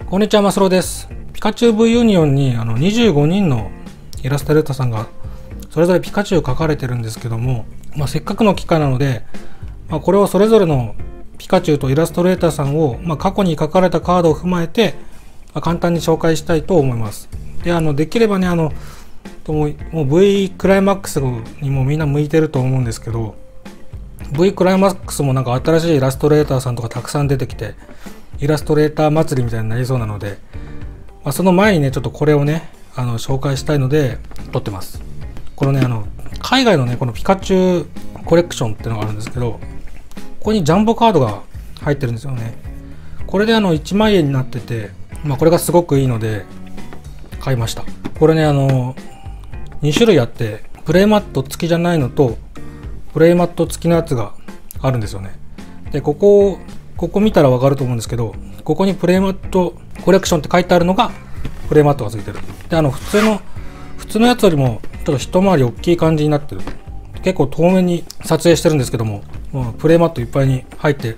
こんにちは、マスロです。ピカチュウ V ユニオンに25人のイラストレーターさんがそれぞれピカチュウを描かれてるんですけども、せっかくの機会なので、これをそれぞれのピカチュウとイラストレーターさんを、過去に描かれたカードを踏まえて、簡単に紹介したいと思います。で、できればね、もう V クライマックスにもみんな向いてると思うんですけど、V クライマックスもなんか新しいイラストレーターさんとかたくさん出てきて、イラストレーター祭りみたいになりそうなので、その前にね、ちょっとこれをね、紹介したいので撮ってます。このね、海外のね、このピカチュウコレクションっていうのがあるんですけど、ここにジャンボカードが入ってるんですよね。これで1万円になってて、これがすごくいいので買いました。これね、2種類あって、プレイマット付きじゃないのとプレイマット付きのやつがあるんですよね。で、ここ見たらわかると思うんですけど、ここにプレイマットコレクションって書いてあるのがプレイマットが付いてる。で、普通のやつよりもちょっと一回り大きい感じになってる。結構遠目に撮影してるんですけども、プレイマットいっぱいに入って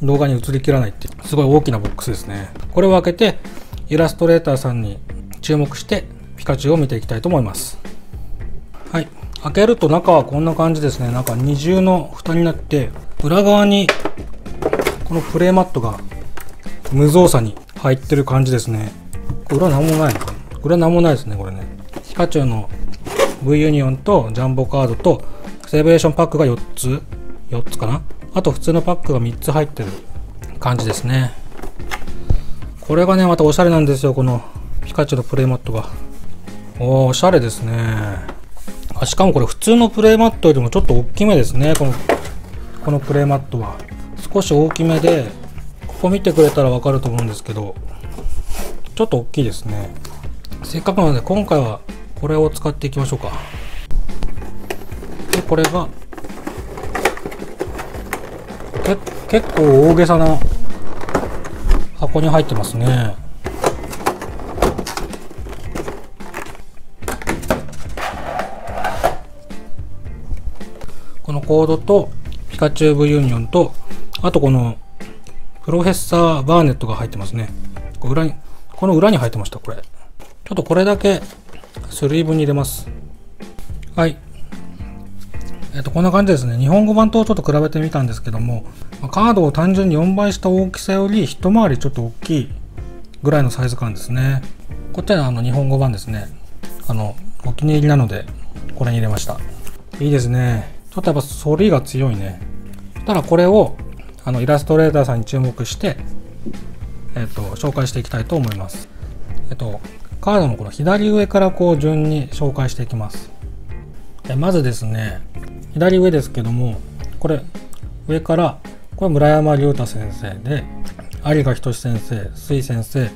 動画に映りきらないっていうすごい大きなボックスですね。これを開けてイラストレーターさんに注目してピカチュウを見ていきたいと思います。はい、開けると中はこんな感じですね。なんか二重の蓋になって、裏側にこのプレイマットが無造作に入ってる感じですね。これは何もないのかな。これは何もないですね。これね、ピカチュウの V ユニオンとジャンボカードとセレブレーションパックが4つかな。あと普通のパックが3つ入ってる感じですね。これがね、またおしゃれなんですよ。このピカチュウのプレイマットがおしゃれですね。しかもこれ普通のプレイマットよりもちょっと大きめですね。このプレイマットは少し大きめで、ここ見てくれたらわかると思うんですけど、ちょっと大きいですね。せっかくなので今回はこれを使っていきましょうか。で、これが結構大げさな箱に入ってますね。このコードとピカチュウ V ユニオンと、あとこのプロフェッサーバーネットが入ってますね。この裏に入ってました。これちょっとこれだけスリーブに入れます。はい、こんな感じですね。日本語版とちょっと比べてみたんですけども、カードを単純に4倍した大きさより一回りちょっと大きいぐらいのサイズ感ですね。こっちは日本語版ですね。お気に入りなのでこれに入れました。いいですね。ちょっとやっぱ反りが強いね。ただこれをイラストレーターさんに注目して紹介していきたいと思います。カードのこの左上から順に紹介していきます。まずですね、左上ですけども、これ上からこれ村山龍太先生で、有賀仁先生、水先生、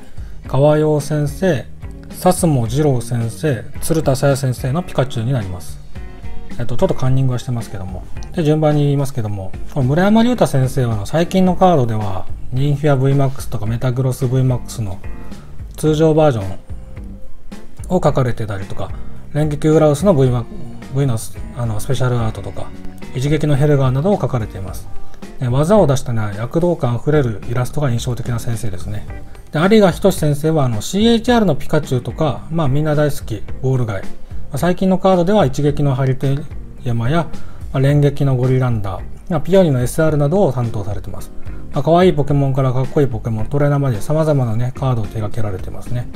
川陽先生、佐須二郎先生、鶴田沙耶先生のピカチュウになります。ちょっとカンニングはしてますけども、で順番に言いますけども、この村山龍太先生は最近のカードではニンフィア VMAX とかメタグロス VMAX の通常バージョンを書かれてたりとか、連撃ウラウスの V のスペシャルアートとか、一撃のヘルガーなどを書かれています。技を出したね、躍動感あふれるイラストが印象的な先生ですね。で、有賀仁先生はCHR のピカチュウとか、みんな大好きボールガイ、最近のカードでは一撃のハリテ山や連撃のゴリランダー、ピオニの SR などを担当されています。可愛いポケモンからかっこいいポケモン、トレーナーまで様々なねカードを手掛けられてますね。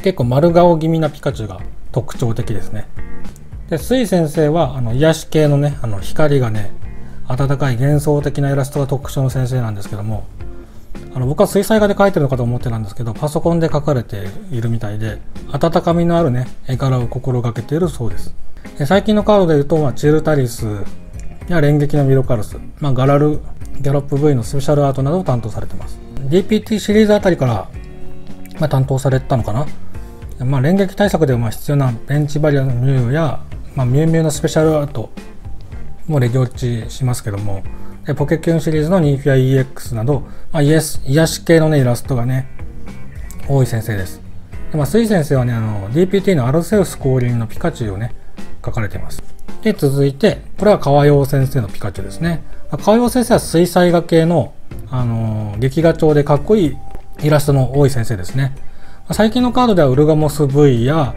結構丸顔気味なピカチュウが特徴的ですね。で、水先生は癒し系のね、光がね温かい幻想的なイラストが特徴の先生なんですけども、僕は水彩画で描いてるのかと思ってたんですけど、パソコンで描かれているみたいで、温かみのあるね絵柄を心がけているそうです。で、最近のカードでいうと、チルタリスや連撃のミロカルス、ガラルギャロップ V のスペシャルアートなどを担当されてます。 DPT シリーズあたりから、担当されたのかな。連撃対策では必要なベンチバリアのミュウや、ミュウミュウのスペシャルアートもレギ落ちしますけども、ポケキュンシリーズのニンフィア EX など、癒し系のねイラストがね多い先生です。で、水先生はねDPT のアルセウス降臨のピカチュウをね描かれています。で、続いてこれは川陽先生のピカチュウですね。川陽先生は水彩画系の劇画調でかっこいいイラストの多い先生ですね。最近のカードではウルガモス V や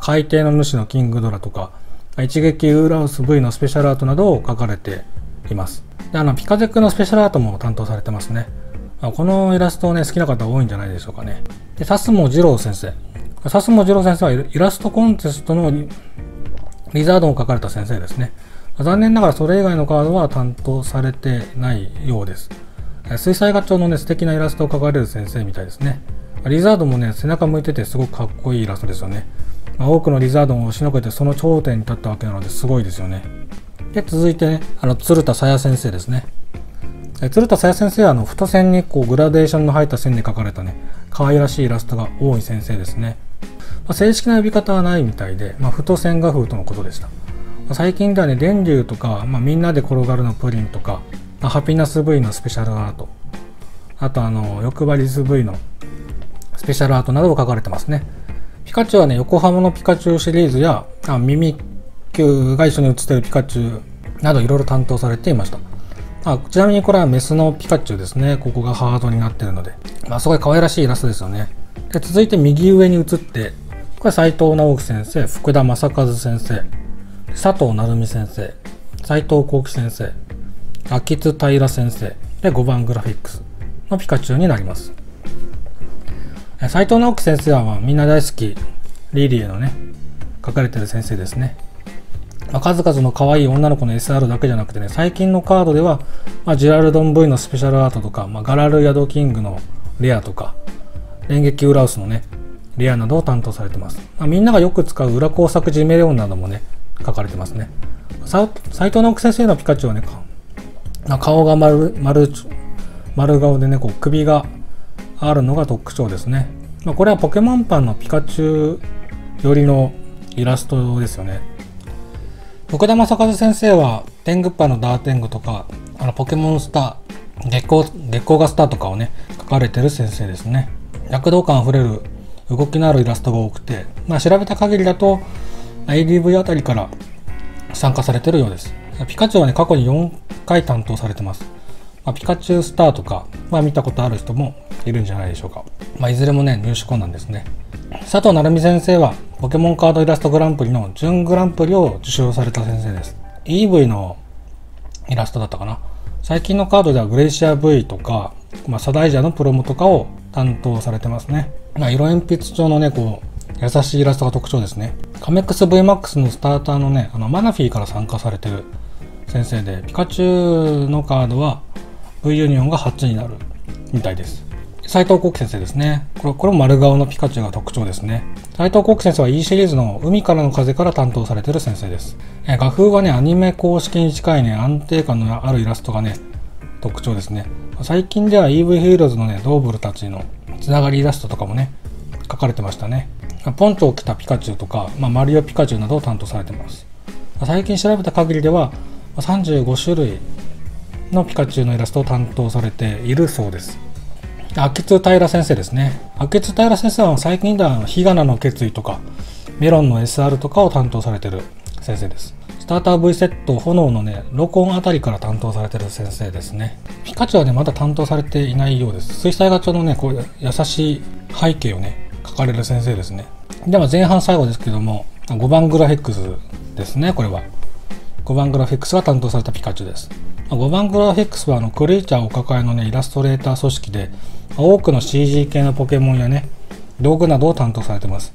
海底の主のキングドラとか一撃ウーラウス V のスペシャルアートなどを描かれています。でピカゼックのスペシャルアートも担当されてますね。このイラストをね好きな方多いんじゃないでしょうかね。で佐須茂二郎先生、佐須茂二郎先生はイラストコンテストのリザードンを描かれた先生ですね。残念ながらそれ以外のカードは担当されてないようです。水彩画調のね素敵なイラストを描かれる先生みたいですね。リザードンもね背中向いててすごくかっこいいイラストですよね。多くのリザードンを押しのけてその頂点に立ったわけなのですごいですよね。で続いてね鶴田沙耶先生ですね。鶴田沙耶先生は太線にこうグラデーションの入った線で描かれたね可愛らしいイラストが多い先生ですね。正式な呼び方はないみたいで、太線画風とのことでした。最近ではね電流とか、みんなで転がるのプリンとか、ハピナス V のスペシャルアート、あと欲張りス V のスペシャルアートなどを描かれてますね。ピカチュウはね横浜のピカチュウシリーズやミミキュウが一緒に写ってるピカチュウなどいろいろ担当されていました。ちなみにこれはメスのピカチュウですね。ここがハードになっているので、すごい可愛らしいイラストですよね。で続いて右上に写って、これ斉藤直樹先生、福田正和先生、佐藤成美先生、斉藤幸喜先生、秋津平先生で5番グラフィックスのピカチュウになります。斉藤直樹先生はみんな大好きリリエのね描かれてる先生ですね。数々の可愛い女の子の SR だけじゃなくてね、最近のカードでは、ジュラルドン V のスペシャルアートとか、ガラルヤドキングのレアとか、電撃ウラウスのねレアなどを担当されてます。みんながよく使う裏工作ジメレオンなどもね書かれてますね。斉藤直樹先生のピカチュウはね顔が丸顔でねこう首があるのが特徴ですね。これはポケモンパンのピカチュウ寄りのイラストですよね。福田正和先生は天狗っぱのダーテングとかポケモンスター月光がスターとかをね描かれてる先生ですね。躍動感あふれる動きのあるイラストが多くて、調べた限りだと ADV あたりから参加されてるようです。ピカチュウはね過去に4回担当されてます。ピカチュウスターとか、見たことある人もいるんじゃないでしょうか。いずれもね入手困難ですね。佐藤成美先生はポケモンカードイラストグランプリの準グランプリを受賞された先生です。 EV のイラストだったかな。最近のカードではグレイシア V とか、サダイジャのプロモとかを担当されてますね。色鉛筆調のねこう優しいイラストが特徴ですね。カメックス VMAX のスターターのねマナフィーから参加されてる先生で、ピカチュウのカードは V ユニオンが8になるみたいです。斉藤幸喜先生ですね。これも丸顔のピカチュウが特徴ですね。斉藤幸喜先生は E シリーズの海からの風から担当されている先生です。画風はねアニメ公式に近いね安定感のあるイラストがね特徴ですね。最近では EV ヒーローズのねドーブルたちのつながりイラストとかもね描かれてましたね。ポンチョを着たピカチュウとか、マリオピカチュウなどを担当されてます。最近調べた限りでは35種類のピカチュウのイラストを担当されているそうです。秋津平先生ですね。秋津平先生は最近では火花の決意とかメロンの SR とかを担当されている先生です。スターター V セット炎のね録音あたりから担当されている先生ですね。ピカチュウはねまだ担当されていないようです。水彩画調のねこう優しい背景をね描かれる先生ですね。では前半最後ですけども5番グラフィックスですね。これは5番グラフィックスが担当されたピカチュウです。5番グラフィックスはクリーチャーお抱えのねイラストレーター組織で多くの CG 系のポケモンやね道具などを担当されています。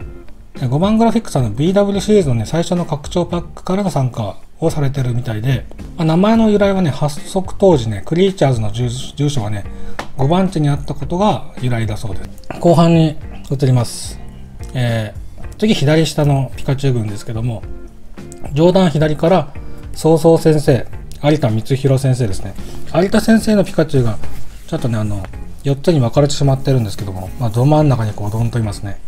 5番グラフィックスはBW シリーズのね最初の拡張パックからの参加をされてるみたいで、名前の由来はね発足当時ねクリーチャーズの住所がね5番地にあったことが由来だそうです。後半に移ります。次左下のピカチュウ群ですけども、上段左から曹操先生、有田光弘先生ですね。有田先生のピカチュウがちょっとね4つに分かれてしまってるんですけども、ど真ん中にこうドンといますね。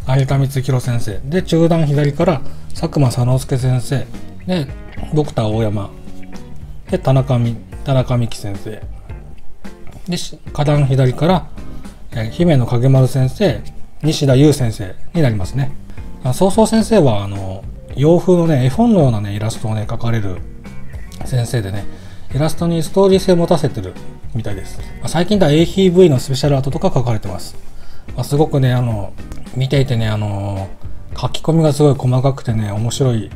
有田光弘先生で、中段左から佐久間佐之助先生で、ドクター大山で田中美希先生で、下段左から姫野影丸先生、西田優先生になりますね。曹操先生は洋風のね絵本のようなねイラストをね描かれる先生でね、イラストにストーリー性を持たせてるみたいです。最近では APV のスペシャルアートとか描かれてます。すごくね、見ていてね、書き込みがすごい細かくてね、面白い、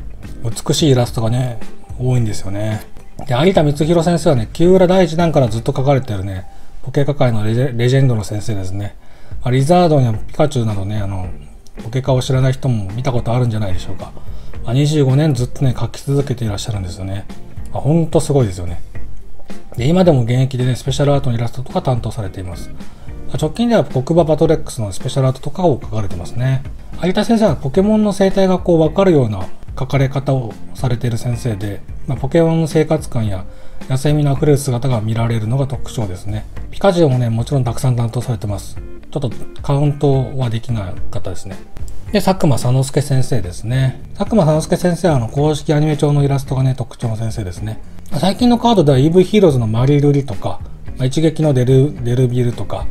美しいイラストがね、多いんですよね。で、有田光弘先生はね、木浦第一弾からずっと描かれてるね、ポケカ界のレジェンドの先生ですね。リザードンやピカチュウなどね、ポケカを知らない人も見たことあるんじゃないでしょうか。25年ずっとね、描き続けていらっしゃるんですよね。ほんとすごいですよね。で、今でも現役でね、スペシャルアートのイラストとか担当されています。直近では黒馬バトレックスのスペシャルアートとかを描かれてますね。有田先生はポケモンの生態がこう分かるような描かれ方をされている先生で、ポケモンの生活感や野生味のあふれる姿が見られるのが特徴ですね。ピカチュウもね、もちろんたくさん担当されてます。ちょっとカウントはできなかったですね。で、佐久間佐之助先生ですね。佐久間佐之助先生は公式アニメ調のイラストがね、特徴の先生ですね。最近のカードでは EV ヒーローズのマリルリとか、一撃のデルビルとか、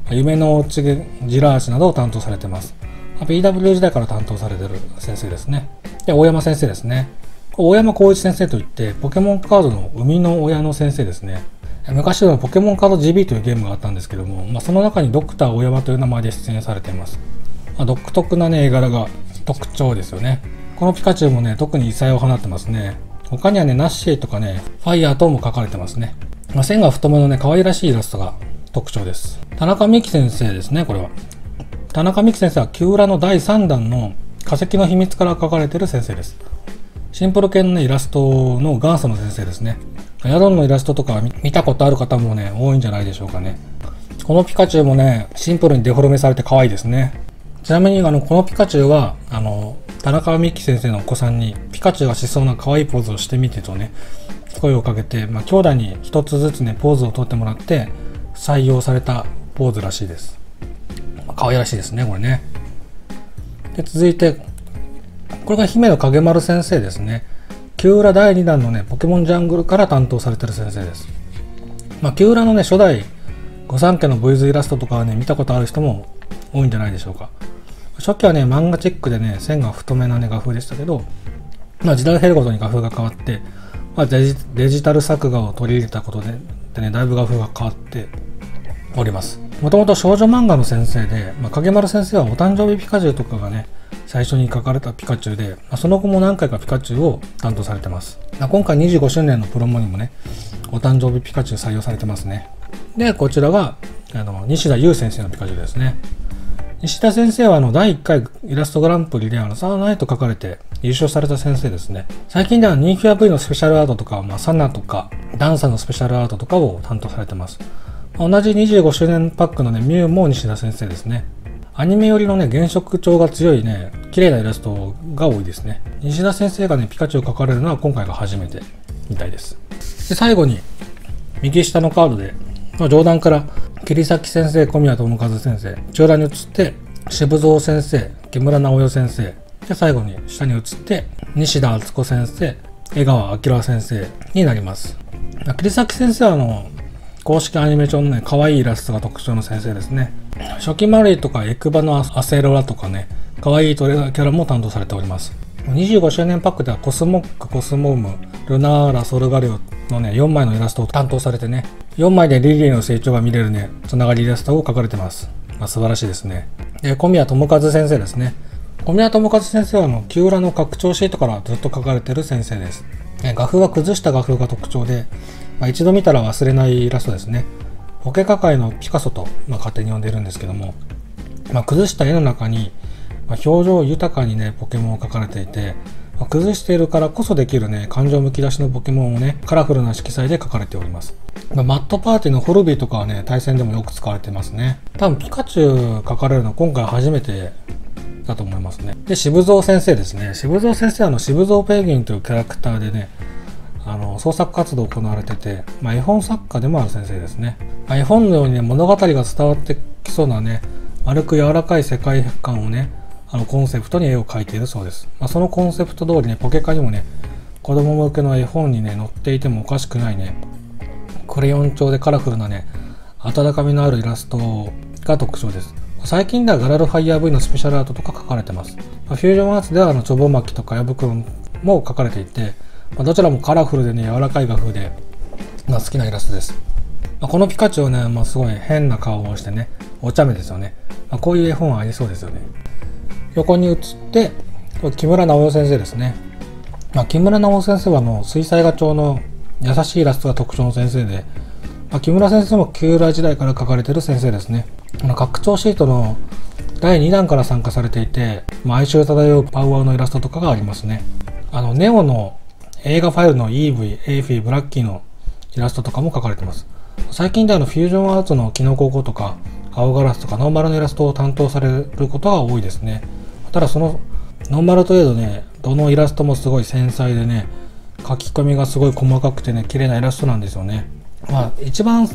夢の落ちジラージなどを担当されてます。PW 時代から担当されてる先生ですね。で、大山先生ですね。大山浩一先生といって、ポケモンカードの生みの親の先生ですね。昔のポケモンカード GB というゲームがあったんですけども、その中にドクター大山という名前で出演されています。独特なね、絵柄が特徴ですよね。このピカチュウもね、特に異彩を放ってますね。他にはね、ナッシーとかね、ファイヤーとも描かれてますね。線が太めのね、可愛らしいイラストが特徴です。田中美希先生ですね、これは。田中美希先生は、キュウラの第3弾の化石の秘密から描かれている先生です。シンプル系のね、イラストの元祖の先生ですね。ヤドンのイラストとか見たことある方もね、多いんじゃないでしょうかね。このピカチュウもね、シンプルにデフォルメされて可愛いですね。ちなみにこのピカチュウは、田中美希先生のお子さんにピカチュウがしそうな可愛いポーズをしてみてとね、声をかけて、兄弟に一つずつね、ポーズをとってもらって採用されたポーズらしいです。可愛らしいですね、これね。で、続いて、これが姫野影丸先生ですね。キュウラ第2弾のね、ポケモンジャングルから担当されてる先生です。キュウラのね、初代御三家の V 図イラストとかはね、見たことある人も多いんじゃないでしょうか。初期はね、漫画チックでね、線が太めなね、画風でしたけど、時代を経るごとに画風が変わって、デジタル作画を取り入れたことでね、だいぶ画風が変わっております。もともと少女漫画の先生で、影丸先生はお誕生日ピカチュウとかがね、最初に描かれたピカチュウで、その後も何回かピカチュウを担当されてます。今回25周年のプロモにもね、お誕生日ピカチュウ採用されてますね。で、こちらが、西田優先生のピカチュウですね。西田先生は第1回イラストグランプリでサーナイと書かれて優勝された先生ですね。最近では人気は V のスペシャルアートとか、サナとかダンサーのスペシャルアートとかを担当されてます。同じ25周年パックのね、ミュウも西田先生ですね。アニメ寄りのね、原色調が強いね、綺麗なイラストが多いですね。西田先生がね、ピカチュウを描かれるのは今回が初めてみたいです。で、最後に、右下のカードで、上段から、桐崎先生、小宮智和先生、中段に移って、渋蔵先生、木村直代先生、で、最後に下に移って、西田敦子先生、江川明先生になります。桐崎先生は公式アニメ調のね、可愛いイラストが特徴の先生ですね。初期マリーとかエクバのアセロラとかね、可愛いトレーキャラも担当されております。25周年パックではコスモック、コスモウム、ルナーラ、ソルガリオのね、4枚のイラストを担当されてね、4枚でリリーの成長が見れるね、つながりイラストを描かれてます。素晴らしいですね。で、小宮智和先生ですね。小宮智和先生はキュウラの拡張シートからずっと描かれている先生です。画風は崩した画風が特徴で、一度見たら忘れないイラストですね。ポケカ界のピカソと、勝手に呼んでいるんですけども、崩した絵の中に、表情豊かにね、ポケモンを描かれていて、崩しているからこそできるね、感情むき出しのポケモンをね、カラフルな色彩で描かれております。マットパーティーのホルビーとかはね、対戦でもよく使われてますね。多分ピカチュウ描かれるのは今回初めてだと思いますね。で、渋蔵先生ですね。渋蔵先生は渋蔵ペンギンというキャラクターでね、創作活動を行われてて、絵本作家でもある先生ですね。絵本のようにね、物語が伝わってきそうなね、丸く柔らかい世界観をね、コンセプトに絵を描いているそうです。そのコンセプト通りね、ポケカにもね、子供向けの絵本にね、載っていてもおかしくないね、クレヨン調でカラフルなね、温かみのあるイラストが特徴です。最近ではガラルファイヤー V のスペシャルアートとか描かれてます。フュージョンアーツではチョボ巻きとか矢袋も描かれていて、どちらもカラフルでね、柔らかい画風で、好きなイラストです。このピカチュウね、すごい変な顔をしてね、お茶目ですよね。こういう絵本はありそうですよね。横に写って、これ木村直代先生ですね。木村直代先生は水彩画調の優しいイラストが特徴の先生で、木村先生も旧来時代から描かれている先生ですね。拡張シートの第2弾から参加されていて、哀愁漂うパウアーのイラストとかがありますね。ネオの映画ファイルの EV、エイフィー、ブラッキーのイラストとかも描かれてます。最近でフュージョンアーツのキノコゴとか青ガラスとかノーマルのイラストを担当されることが多いですね。ただそのノーマルといえどね、どのイラストもすごい繊細でね、書き込みがすごい細かくてね、綺麗なイラストなんですよね。一番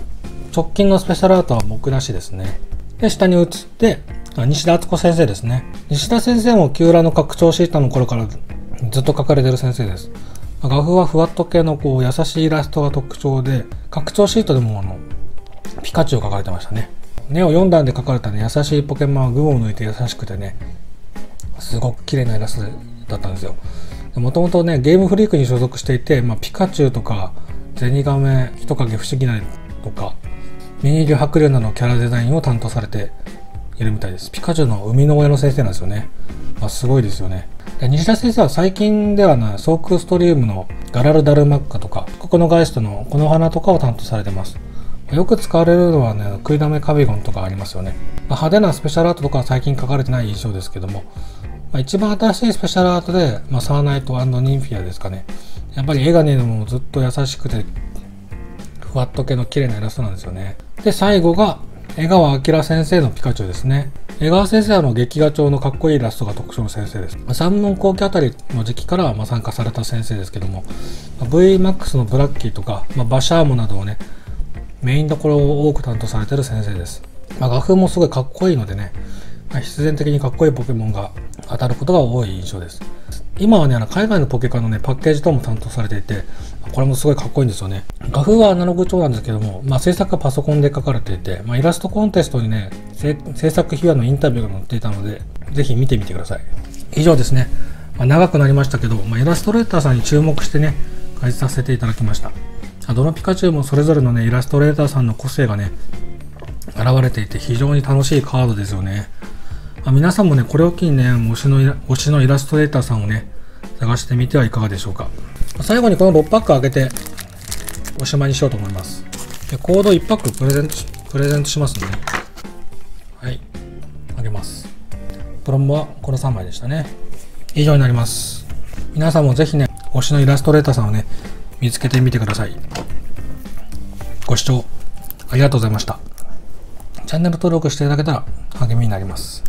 直近のスペシャルアートは僕らしいですね。で、下に移って、西田敦子先生ですね。西田先生も旧来の拡張シートの頃からずっと描かれてる先生です。画風はふわっと系の優しいイラストが特徴で、拡張シートでもピカチュウを描かれてましたね。ネオ4段で描かれたね、優しいポケモンは群を抜いて優しくてね、すごく綺麗なイラストだったんですよ。もともとね、ゲームフリークに所属していて、ピカチュウとか、ゼニガメ、人影不思議なとか、ミニリュ白龍などのキャラデザインを担当されているみたいです。ピカチュウの生みの親の先生なんですよね。すごいですよね。で、西田先生は最近ではソークストリームのガラルダルマッカとか、ここのガイストのこの花とかを担当されてます。よく使われるのはね、食いだめカビゴンとかありますよね。派手なスペシャルアートとかは最近描かれてない印象ですけども、一番新しいスペシャルアートで、サーナイト&ニンフィアですかね。やっぱり絵がね、もうずっと優しくて、ふわっと系の綺麗なイラストなんですよね。で、最後が、江川明先生のピカチュウですね。江川先生は劇画調のかっこいいイラストが特徴の先生です。三門後期あたりの時期から参加された先生ですけども、VMAX のブラッキーとか、バシャーモなどをね、メインどころを多く担当されている先生です。画風もすごいかっこいいのでね、必然的にかっこいいポケモンが当たることが多い印象です。今はね、海外のポケカのね、パッケージ等も担当されていて、これもすごいかっこいいんですよね。画風はアナログ調なんですけども、制作はパソコンで描かれていて、イラストコンテストにね、制作秘話のインタビューが載っていたので、ぜひ見てみてください。以上ですね。長くなりましたけど、イラストレーターさんに注目してね、解説させていただきました。どのピカチュウもそれぞれのね、イラストレーターさんの個性がね、現れていて非常に楽しいカードですよね。皆さんもね、これを機にね、推しのイラストレーターさんをね、探してみてはいかがでしょうか。最後にこの6パック開けて、おしまいにしようと思います。で、コード1パックプレゼントしますね。はい。あげます。プロモはこの3枚でしたね。以上になります。皆さんもぜひね、推しのイラストレーターさんをね、見つけてみてください。ご視聴ありがとうございました。チャンネル登録していただけたら励みになります。